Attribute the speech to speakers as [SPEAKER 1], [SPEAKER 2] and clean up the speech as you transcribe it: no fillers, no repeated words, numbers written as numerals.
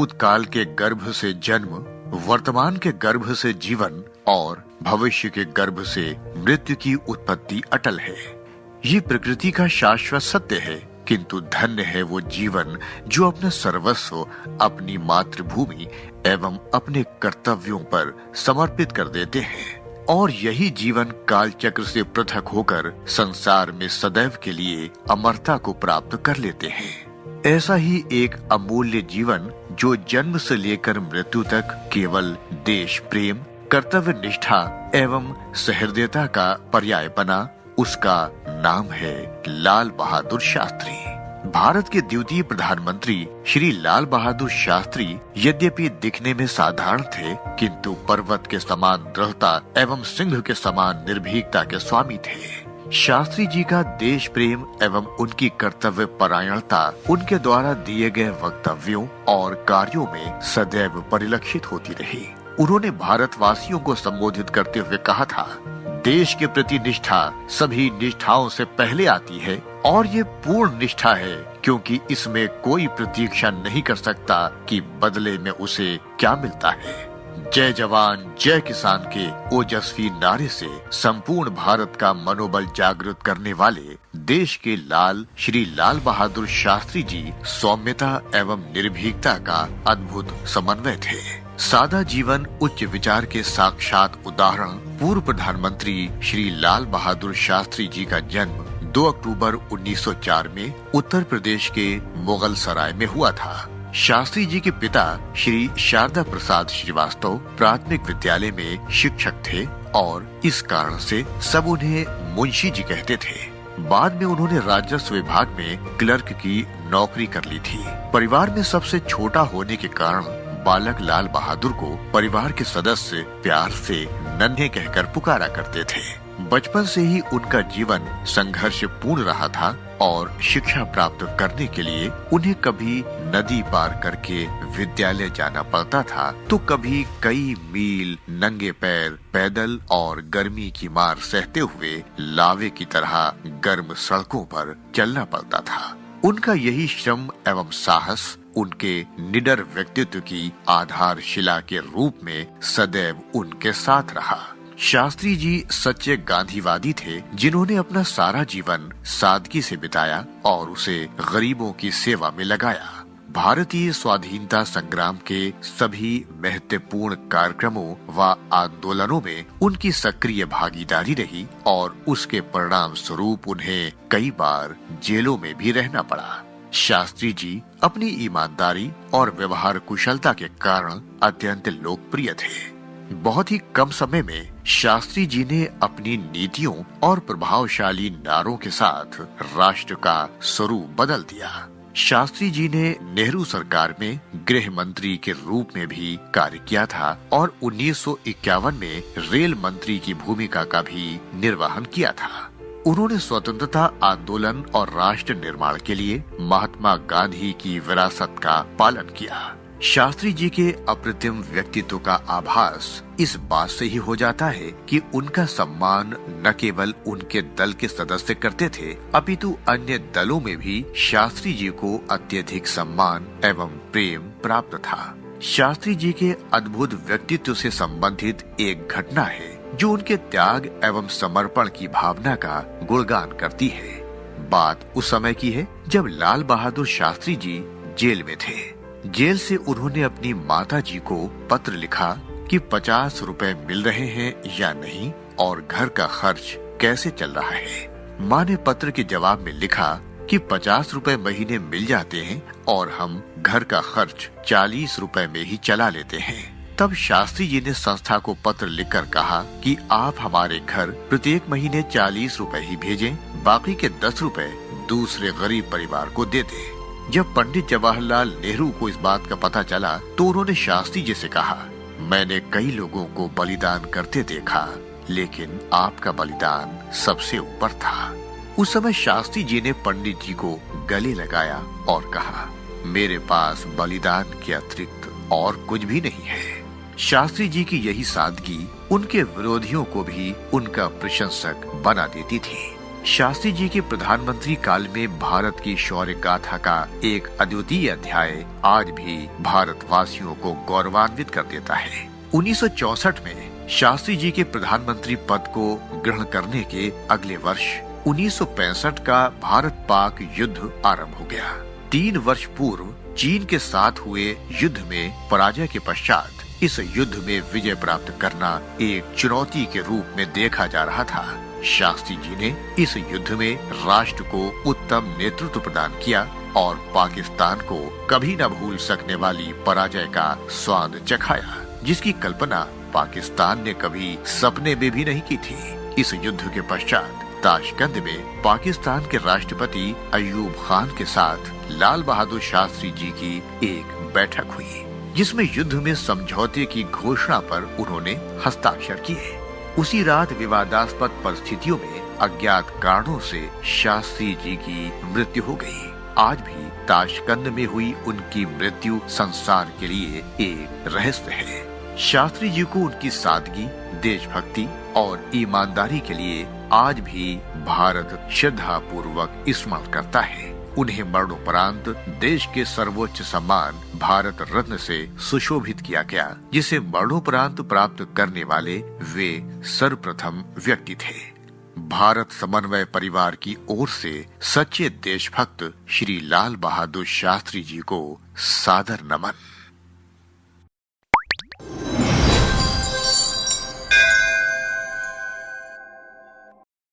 [SPEAKER 1] भूतकाल के गर्भ से जन्म, वर्तमान के गर्भ से जीवन और भविष्य के गर्भ से मृत्यु की उत्पत्ति अटल है। ये प्रकृति का शाश्वत सत्य है, किंतु धन्य है वो जीवन जो अपना सर्वस्व अपनी मातृभूमि एवं अपने कर्तव्यों पर समर्पित कर देते हैं और यही जीवन काल चक्र से पृथक होकर संसार में सदैव के लिए अमरता को प्राप्त कर लेते हैं। ऐसा ही एक अमूल्य जीवन जो जन्म से लेकर मृत्यु तक केवल देश प्रेम, कर्तव्य निष्ठा एवं सहृदयता का पर्याय बना, उसका नाम है लाल बहादुर शास्त्री। भारत के द्वितीय प्रधानमंत्री श्री लाल बहादुर शास्त्री यद्यपि दिखने में साधारण थे, किंतु पर्वत के समान दृढ़ता एवं सिंह के समान निर्भीकता के स्वामी थे। शास्त्री जी का देश प्रेम एवं उनकी कर्तव्य परायणता उनके द्वारा दिए गए वक्तव्यों और कार्यों में सदैव परिलक्षित होती रही। उन्होंने भारतवासियों को संबोधित करते हुए कहा था, देश के प्रति निष्ठा सभी निष्ठाओं से पहले आती है और ये पूर्ण निष्ठा है, क्योंकि इसमें कोई प्रतीक्षा नहीं कर सकता कि बदले में उसे क्या मिलता है। जय जवान जय किसान के ओजस्वी नारे से संपूर्ण भारत का मनोबल जागृत करने वाले देश के लाल श्री लाल बहादुर शास्त्री जी सौम्यता एवं निर्भीकता का अद्भुत समन्वय थे। सादा जीवन उच्च विचार के साक्षात उदाहरण पूर्व प्रधानमंत्री श्री लाल बहादुर शास्त्री जी का जन्म 2 अक्टूबर 1904 में उत्तर प्रदेश के मुगल सराय में हुआ था। शास्त्री जी के पिता श्री शारदा प्रसाद श्रीवास्तव प्राथमिक विद्यालय में शिक्षक थे और इस कारण से सब उन्हें मुंशी जी कहते थे। बाद में उन्होंने राजस्व विभाग में क्लर्क की नौकरी कर ली थी। परिवार में सबसे छोटा होने के कारण बालक लाल बहादुर को परिवार के सदस्य प्यार से नन्हे कहकर पुकारा करते थे। बचपन से ही उनका जीवन संघर्ष पूर्ण रहा था और शिक्षा प्राप्त करने के लिए उन्हें कभी नदी पार करके विद्यालय जाना पड़ता था, तो कभी कई मील नंगे पैर पैदल और गर्मी की मार सहते हुए लावे की तरह गर्म सड़कों पर चलना पड़ता था। उनका यही श्रम एवं साहस उनके निडर व्यक्तित्व की आधारशिला के रूप में सदैव उनके साथ रहा। शास्त्री जी सच्चे गांधीवादी थे, जिन्होंने अपना सारा जीवन सादगी से बिताया और उसे गरीबों की सेवा में लगाया। भारतीय स्वाधीनता संग्राम के सभी महत्वपूर्ण कार्यक्रमों व आंदोलनों में उनकी सक्रिय भागीदारी रही और उसके परिणाम स्वरूप उन्हें कई बार जेलों में भी रहना पड़ा। शास्त्री जी अपनी ईमानदारी और व्यवहार कुशलता के कारण अत्यंत लोकप्रिय थे। बहुत ही कम समय में शास्त्री जी ने अपनी नीतियों और प्रभावशाली नारों के साथ राष्ट्र का स्वरूप बदल दिया। शास्त्री जी ने नेहरू सरकार में गृह मंत्री के रूप में भी कार्य किया था और 1951 में रेल मंत्री की भूमिका का भी निर्वहन किया था। उन्होंने स्वतंत्रता आंदोलन और राष्ट्र निर्माण के लिए महात्मा गांधी की विरासत का पालन किया। शास्त्री जी के अप्रतिम व्यक्तित्व का आभास इस बात से ही हो जाता है कि उनका सम्मान न केवल उनके दल के सदस्य करते थे, अपितु अन्य दलों में भी शास्त्री जी को अत्यधिक सम्मान एवं प्रेम प्राप्त था। शास्त्री जी के अद्भुत व्यक्तित्व से संबंधित एक घटना है जो उनके त्याग एवं समर्पण की भावना का गुणगान करती है। बात उस समय की है जब लाल बहादुर शास्त्री जी जेल में थे। जेल से उन्होंने अपनी माता जी को पत्र लिखा कि 50 रुपए मिल रहे हैं या नहीं और घर का खर्च कैसे चल रहा है। माँ ने पत्र के जवाब में लिखा कि 50 रुपए महीने मिल जाते हैं और हम घर का खर्च 40 रुपए में ही चला लेते हैं। तब शास्त्री जी ने संस्था को पत्र लिखकर कहा कि आप हमारे घर प्रत्येक महीने 40 रुपए ही भेजें, बाकी के 10 रुपए दूसरे गरीब परिवार को दे दें। जब पंडित जवाहरलाल नेहरू को इस बात का पता चला तो उन्होंने शास्त्री जी से कहा, मैंने कई लोगों को बलिदान करते देखा, लेकिन आपका बलिदान सबसे ऊपर था। उस समय शास्त्री जी ने पंडित जी को गले लगाया और कहा, मेरे पास बलिदान के अतिरिक्त और कुछ भी नहीं है। शास्त्री जी की यही सादगी उनके विरोधियों को भी उनका प्रशंसक बना देती थी। शास्त्री जी के प्रधानमंत्री काल में भारत की शौर्य गाथा का एक अद्वितीय अध्याय आज भी भारतवासियों को गौरवान्वित कर देता है। 1964 में शास्त्री जी के प्रधानमंत्री पद को ग्रहण करने के अगले वर्ष 1965 का भारत पाक युद्ध आरंभ हो गया। 3 वर्ष पूर्व चीन के साथ हुए युद्ध में पराजय के पश्चात इस युद्ध में विजय प्राप्त करना एक चुनौती के रूप में देखा जा रहा था। शास्त्री जी ने इस युद्ध में राष्ट्र को उत्तम नेतृत्व प्रदान किया और पाकिस्तान को कभी न भूल सकने वाली पराजय का स्वाद चखाया, जिसकी कल्पना पाकिस्तान ने कभी सपने में भी नहीं की थी। इस युद्ध के पश्चात ताशकंद में पाकिस्तान के राष्ट्रपति अयूब खान के साथ लाल बहादुर शास्त्री जी की एक बैठक हुई, जिसमें युद्ध में समझौते की घोषणा पर उन्होंने हस्ताक्षर किए। उसी रात विवादास्पद परिस्थितियों में अज्ञात कारणों से शास्त्री जी की मृत्यु हो गई। आज भी ताशकंद में हुई उनकी मृत्यु संसार के लिए एक रहस्य है। शास्त्री जी को उनकी सादगी, देशभक्ति और ईमानदारी के लिए आज भी भारत श्रद्धा पूर्वक स्मरण करता है। उन्हें मरणोपरांत देश के सर्वोच्च सम्मान भारत रत्न से सुशोभित किया गया, जिसे मरणोपरांत प्राप्त करने वाले वे सर्वप्रथम व्यक्ति थे। भारत समन्वय परिवार की ओर से सच्चे देशभक्त श्री लाल बहादुर शास्त्री जी को सादर नमन।